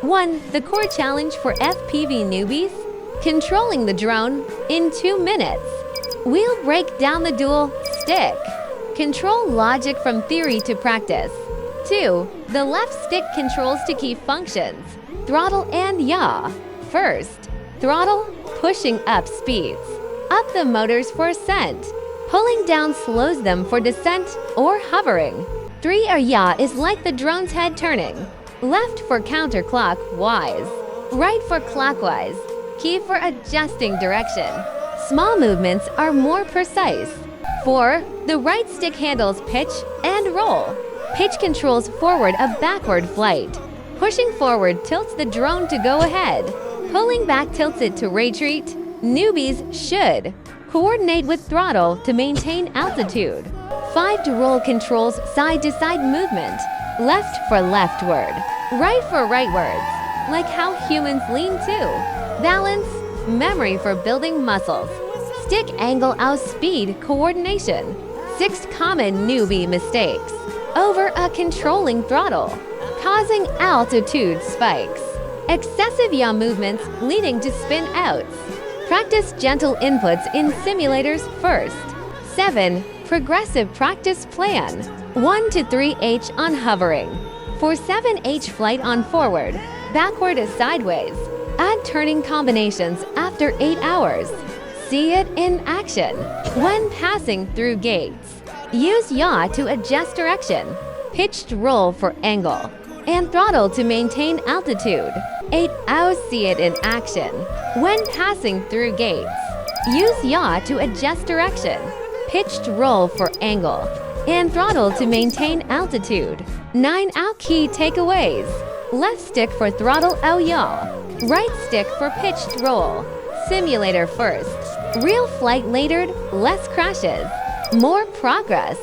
1. The core challenge for FPV newbies: controlling the drone in 2 minutes. We'll break down the dual stick control logic from theory to practice. 2. The left stick controls to key functions: throttle and yaw. First, throttle, pushing up speeds. Up the motors for ascent. Pulling down slows them for descent or hovering. 3. A yaw is like the drone's head turning. Left for counterclockwise, right for clockwise, key for adjusting direction. Small movements are more precise. 4. The right stick handles pitch and roll. Pitch controls forward a backward flight. Pushing forward tilts the drone to go ahead. Pulling back tilts it to retreat. Newbies should coordinate with throttle to maintain altitude. 5. To roll controls side-to-side movement. Left for leftward, right for rightwards, like how humans lean too. Balance, memory for building muscles. Stick angle out speed coordination. 6. Common newbie mistakes: over a controlling throttle, causing altitude spikes. Excessive yaw movements leading to spin outs. Practice gentle inputs in simulators first. 7. Progressive practice plan: 1 to 3H on hovering. For 7H flight on forward, backward is sideways. Add turning combinations after 8 hours. See it in action when passing through gates. Use yaw to adjust direction, pitched roll for angle, and throttle to maintain altitude. 8 hours. See it in action when passing through gates. Use yaw to adjust direction, pitched roll for angle, and throttle to maintain altitude. 9 out. Key takeaways: left stick for throttle out yaw, right stick for pitched roll. Simulator first, real flight later, less crashes, more progress.